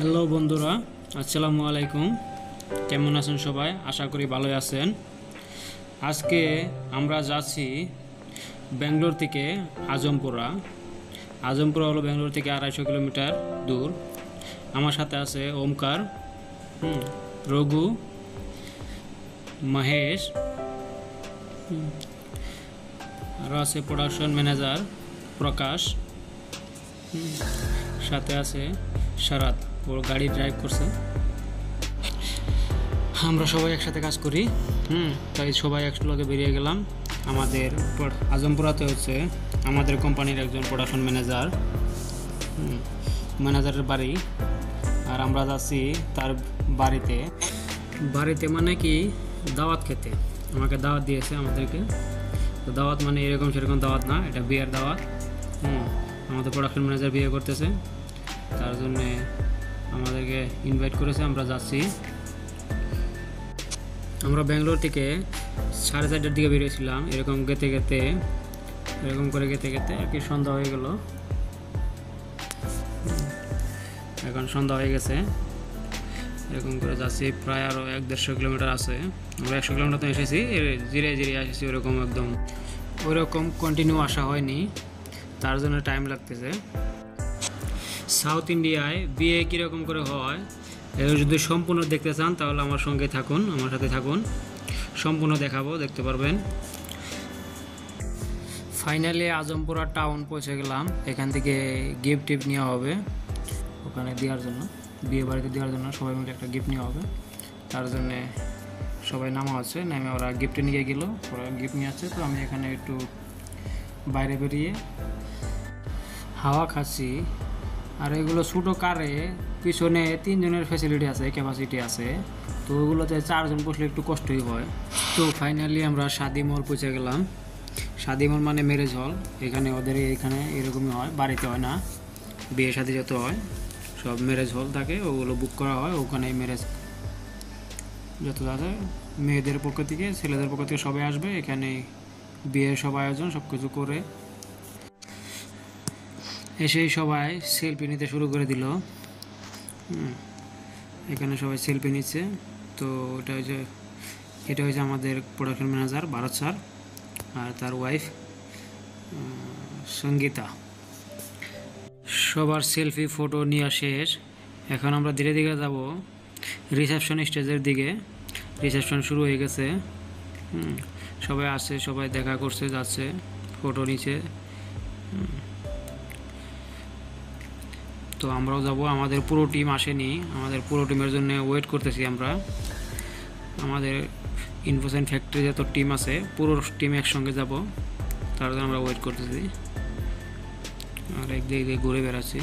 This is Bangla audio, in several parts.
হ্যালো বন্ধুরা, আসসালামু আলাইকুম। কেমন আছেন সবাই? আশা করি ভালোই আছেন। আজকে আমরা যাচ্ছি ব্যাঙ্গালোর থেকে আজমপুরা। আজমপুরা হলো ব্যাঙ্গালোর থেকে 250 কিলোমিটার দূর। আমার সাথে আছে ওমকার, রঘু, মহেশ, আরও আছে প্রোডাকশন ম্যানেজার প্রকাশ, সাথে আছে শরৎ, ও গাড়ি ড্রাইভ করছে। আমরা সবাই একসাথে কাজ করি, তাই সবাই একসাথে বেরিয়ে গেলাম। আমাদের আজমপুরাতে হচ্ছে আমাদের কোম্পানির একজন প্রোডাকশন ম্যানেজারের বাড়ি, আর আমরা যাচ্ছি তার বাড়িতে মানে কি দাওয়াত খেতে। আমাকে দাওয়াত দিয়েছে আমাদেরকে। তো দাওয়াত মানে এরকম সেরকম দাওয়াত না, এটা বিয়ের দাওয়াত। আমাদের প্রোডাকশন ম্যানেজার বিয়ে করতেছে, তার জন্যে আমাদেরকে ইনভাইট করেছে। আমরা যাচ্ছি। আমরা ব্যাঙ্গালোর থেকে 4:30টার দিকে বেরিয়েছিলাম। এরকম গেতে আর কি সন্ধ্যা হয়ে গেল। এখন সন্ধ্যা হয়ে গেছে। এরকম করে যাচ্ছি, প্রায় আরও 150 কিলোমিটার আছে। আমরা 100 কিলোমিটার তো এসেছি, ধীরে ধীরে এসেছি। ওরকম কন্টিনিউ আসা হয়নি, তার জন্য টাইম লাগতেছে। সাউথ ইন্ডিয়ায় বিয়ে কীরকম করে হয়, যদি সম্পূর্ণ দেখতে চান তাহলে আমার সাথে থাকুন। সম্পূর্ণ দেখতে পারবেন। ফাইনালি আজমপুরা টাউন পৌঁছে গেলাম। এখান থেকে গিফট নেওয়া হবে ওখানে দেওয়ার জন্য, বিয়ে বাড়িতে দেওয়ার জন্য সবাই মিলে একটা গিফট নেওয়া হবে। তার জন্যে সবাই নামা আছে, নেমে ওরা গিফট নিয়ে গেল। ওরা গিফট নিয়ে আসছে, তো আমি এখানে একটু বাইরে বেরিয়ে হাওয়া খাচ্ছি। আর এগুলো ছোটো কারে পিছনে 3 জনের ফ্যাসিলিটি আছে, ক্যাপাসিটি আছে, তো ওগুলোতে 4 জন বসলে একটু কষ্টই হয়। তো ফাইনালি আমরা শাদি মহল পৌঁছে গেলাম। শাদি মহল মানে ম্যারেজ হল। ওদের এখানে এরকমই হয়, বাড়িতে হয় না। বিয়ে শাদি যত হয় সব ম্যারেজ হল থাকে, ওগুলো বুক করা হয়। ওখানে ম্যারেজ যত আছে, মেয়েদের পক্ষ থেকে ছেলেদের পক্ষ থেকে সবাই আসবে। এখানে বিয়ের সব আয়োজন সব কিছু করে এসেই সবাই সেলফি নিতে শুরু করে দিল। এখানে সবাই সেলফি নিচ্ছে। তো এটা হচ্ছে আমাদের প্রোডাকশন ম্যানেজার ভারত স্যার, আর তার ওয়াইফ সঙ্গীতা। সবার সেলফি ফটো নেওয়া শেষ। এখন আমরা ধীরে ধীরে যাব রিসেপশন স্টেজের দিকে। রিসেপশন শুরু হয়ে গেছে। সবাই আসছে, সবাই দেখা করছে, যাচ্ছে, ফটো নিচ্ছে। তো আমরাও যাব। আমাদের পুরো টিম আসেনি, আমাদের পুরো টিমের জন্য ওয়েট করতেছি আমরা। আমাদের ইনফোসাইন ফ্যাক্টরি যত টিম আছে, পুরো টিম একসঙ্গে যাব, তার জন্য আমরা ওয়েট করতেছি। আর একদিকে ঘুরে বেড়াচ্ছি।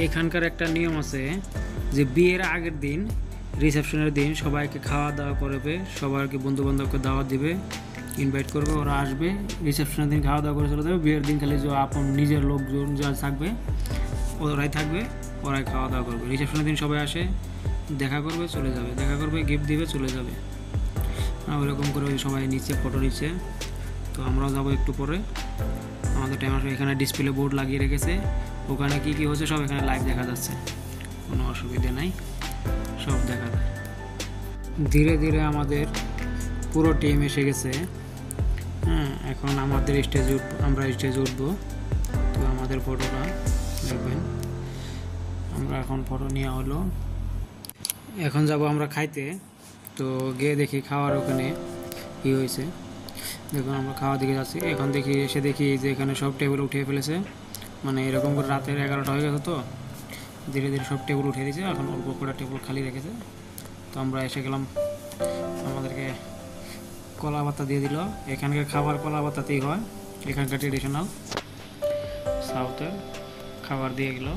এখানকার একটা নিয়ম আছে যে বিয়ের আগের দিন, রিসেপশনের দিন সবাইকে খাওয়া দাওয়া করবে, সবাইকে বন্ধু বান্ধবকে দাওয়াত দিবে, ইনভাইট করবে, ওরা আসবে। রিসেপশনের দিন খাওয়া দাওয়া করে চলে যাবে। বিয়ের দিন খালি যে আপন নিজের লোকজন যা থাকবে ওরাই থাকবে, ওরাই খাওয়া দাওয়া করবে। রিসেপশনের দিন সবাই আসে, দেখা করবে, চলে যাবে, দেখা করবে, গিফট দিবে, চলে যাবে। ওইরকম করে সবাই নিচ্ছে, ফটো নিচ্ছে। তো আমরাও যাবো একটু পরে। আমাদের টাইম আসবে। এখানে ডিসপ্লে বোর্ড লাগিয়ে রেখেছে, ওখানে কী কী হচ্ছে সব এখানে লাইভ দেখা যাচ্ছে, কোনো অসুবিধা নাই, সব দেখা যায়। ধীরে ধীরে আমাদের পুরো টিম এসে গেছে। এখন আমাদের আমরা স্টেজে উঠবো। তো আমাদের ফটোটা দেখবেন। আমরা এখন ফটো নেওয়া হলো। এখন যাব আমরা খাইতে। তো গিয়ে দেখি খাওয়ার ওখানে কী হয়েছে। দেখুন আমরা খাওয়া দিকে যাচ্ছি। এখন দেখি যে এখানে সব টেবিল উঠিয়ে ফেলেছে। মানে এরকম করে রাতের 11টা হয়ে গেছে, তো ধীরে ধীরে সব টেবিল উঠিয়ে দিয়েছে। এখন অল্প করে টেবিল খালি রেখেছে। তো আমরা এসে গেলাম। আমাদেরকে কলা পাতা দিয়ে দিল। এখানকার খাবার কলা পাতাতেই হয়, এখানকার ট্রেডিশনাল সাউথের খাবার দিয়ে গেল।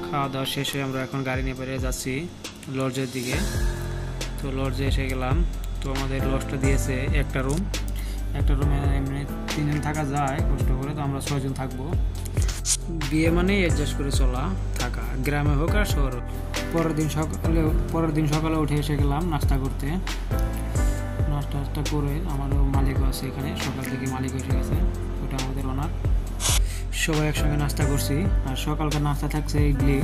খাওয়া দাওয়া শেষে আমরা এখন গাড়ি নিয়ে বেরিয়ে যাচ্ছি লজের দিকে। তো লজে এসে গেলাম। তো আমাদের লজটা দিয়েছে একটা রুমে এমনি 3 জন থাকা যায় কষ্ট করে, তো আমরা 6 জন থাকবো। বিয়ে মানে অ্যাডজাস্ট করে থাকা, গ্রামে হোক আর শহর। পরের দিন সকালে উঠে এসে গেলাম নাস্তা করতে। নাস্তা করে আমাদের মালিকও আছে এখানে, সকাল থেকে মালিক এসে গেছে, ওটা আমাদের ওনার। সবাই একসঙ্গে নাস্তা করছি। আর সকালকার নাস্তা থাকছে ইডলি,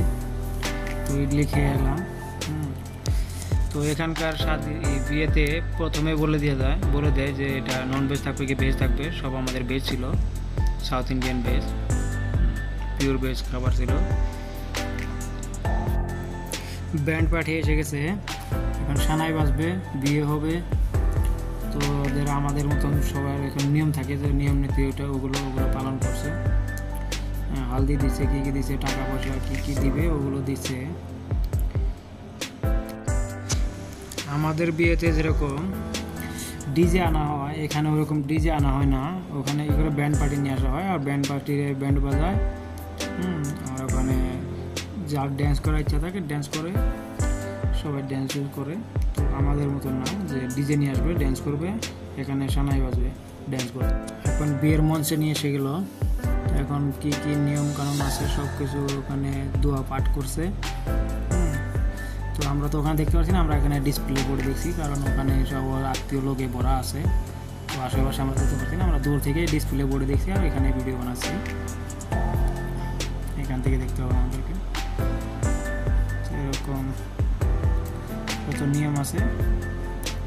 তো ইডলি খেয়ে এলাম। তো এখানকার সাথে বিয়েতে প্রথমে বলে দেয় যে এটা নন ভেজ থাকবে কি ভেজ থাকবে। সব আমাদের ভেজ ছিল, south Indian veg, pure veg খাবার ছিল। ব্যান্ড পার্টি এসে গেছে, এখন সানাই বাজবে, বিয়ে হবে। তো ওদের আমাদের মতন সবার এখন নিয়ম থাকে, যে নিয়ম নীতি ওগুলো পালন করছে। হালদি দিচ্ছে, কী কী দিচ্ছে, টাকা পয়সা কী কী দিবে ওগুলো দিচ্ছে। আমাদের বিয়েতে যেরকম ডিজে আনা হয়, এখানে ওরকম ডিজে আনা হয় না। ওখানে এই করে ব্যান্ড পার্টি নিয়ে আসা হয়, আর ব্যান্ড পার্টির ব্যান্ড বাজায়। আর ওখানে যার ড্যান্স করার ইচ্ছা থাকে ড্যান্স করে, সবাই ড্যান্স করে। তো আমাদের মতন না যে ডিজে নিয়ে আসবে ড্যান্স করবে, এখানে সানাই বাজবে ড্যান্স করবে। এখন বিয়ের মঞ্চে নিয়ে এসে গেল, এখন কি কি নিয়ম কানুন আছে সব কিছু ওখানে দোয়া পাঠ করছে। তো আমরা তো ওখানে দেখতে পাচ্ছি না, আমরা এখানে ডিসপ্লে বোর্ডে দেখছি, কারণ ওখানে সব আত্মীয় লোকে ভরা আছে। তো আশেপাশে আমরা দেখতে পাচ্ছি না, আমরা দূর থেকে ডিসপ্লে বোর্ডে দেখছি আর এখানে ভিডিও বানাচ্ছি। এখান থেকে দেখতে হবে আমাদেরকে। এরকম কত নিয়ম আছে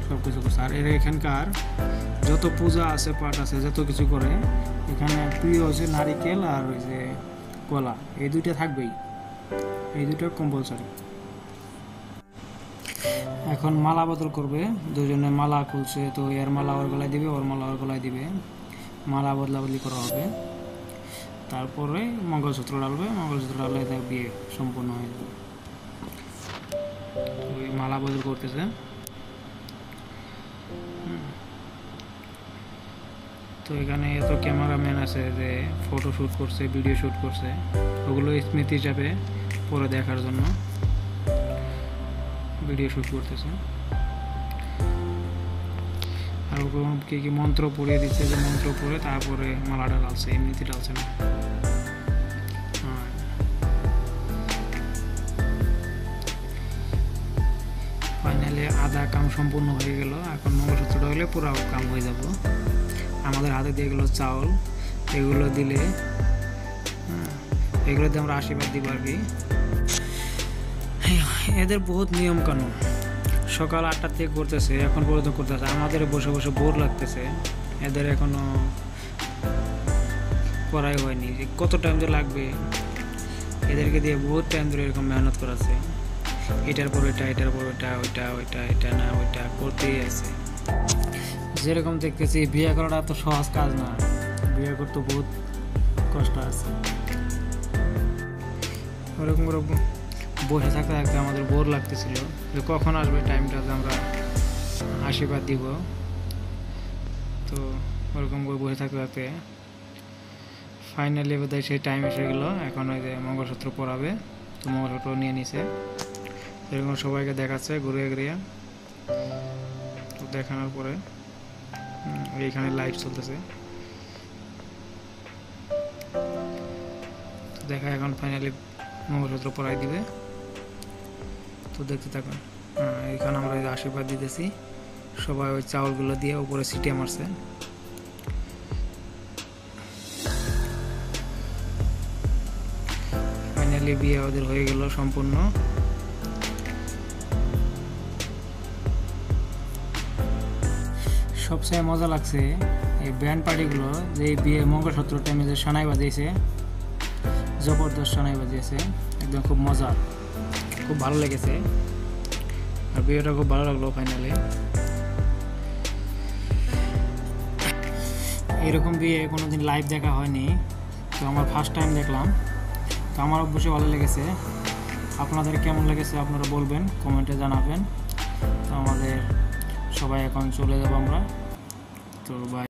সব কিছু করছে। আর এখানকার যত পূজা আছে, পাঠ আছে, যত কিছু করে, এখানে প্রিয় হচ্ছে নারিকেল আর ওই যে কলা, এই দুইটা থাকবেই, এই দুটো কম্পালসারি। এখন মালা বদল করবে, দুজনে মালা খুলছে, তো এর মালা ওর গলায় দিবে, ওর মালা ওর গলায় দিবে, মালা বদলা বদলি করা হবে। তারপরে মঙ্গলসূত্র ডালবে, মঙ্গলসূত্র ডাললে তার বিয়ে সম্পূর্ণ হয়ে যাবে। ওই মালা বদল করতেছে। তো এখানে এত ক্যামেরাম্যান আছে যে ফটো শ্যুট করছে, ভিডিও শ্যুট করছে, ওগুলো স্মৃতি হিসাবে পরে দেখার জন্য ভিডিও শ্যুট করতেছে। আর ওরকম কি কি মন্ত্র পড়িয়ে দিচ্ছে, যে মন্ত্র পড়ে তারপরে মালাটা ডালছে, এমনিতে ডালছে না। ফাইনালি আধা কাম সম্পূর্ণ হয়ে গেল। এখন মঙ্গলসূত্রটা হলে পুরো কাম হয়ে যাব। আমাদের হাতে দিয়ে গেলো চাউল, এগুলো দিলে এগুলো দিয়ে আমরা আশীর্বাদ দিব আর কি। এদের বহুত নিয়ম কানুন, সকাল 8টা থেকে করতেছে, এখন পর্যন্ত করতেছে। আমাদের বসে বসে বোর লাগতেছে, এদের এখনো করাই হয়নি। যে কত টাইম ধরে লাগবে, এদেরকে দিয়ে বহুত টাইম ধরে এরকম মেহনত করাচ্ছে। এটার পর এটা, এটার পর ওইটা, ওইটা ওইটা, এটা না ওইটা করতেই আছে। যেরকম দেখতেছি বিয়ে করাটা তো সহজ কাজ না, বিয়ে করতে বহুত কষ্ট আছে। ওরকম করে বসে থাকতে থাকতে আমাদের বোর লাগতেছিল, যে কখন আসবে টাইমটা যে আমরা আশীর্বাদ দিব। তো ওরকম করে বসে থাকতে থাকতে ফাইনালি বোধহয় সেই টাইম এসে গেলো। এখন ওই যে মঙ্গলসূত্র পরাবে, তো মঙ্গলসূত্র নিয়ে নিছে, এরকম সবাইকে দেখাচ্ছে ঘুরিয়ে ঘুরিয়ে। তো দেখানোর পরে এইখানে লাইট চলতেছে, দেখা এখন ফাইনালি মঙ্গলসূত্র পরাই দিবে। তো দেখতে থাকুন। এখানে আমরা আশীর্বাদ দিতেছি, সবাই ওই চাউলগুলো দিয়ে উপরে ছিটিয়ে মারছে। ফাইনালি বিয়ে ওদের হয়ে গেল সম্পূর্ণ। সবচেয়ে মজা লাগছে এই ব্যান্ড পার্টিগুলো, যে এই বিয়ে মঙ্গলসূত্র টাইমে যে সানাই বাজিয়েছে, জবরদস্ত সানাই বাজিয়েছে, একদম খুব মজা, খুব ভালো লেগেছে। আর বিয়েটা খুব ভালো লাগলো ফাইনালি। এরকম বিয়ে কোনোদিন লাইভ দেখা হয়নি, তো আমার ফার্স্ট টাইম দেখলাম। তো আমার অবশ্যই ভালো লেগেছে। আপনাদের কেমন লেগেছে আপনারা বলবেন, কমেন্টে জানাবেন। তো আমাদের সবাই এখন চলে যাব আমরা। তো বাই।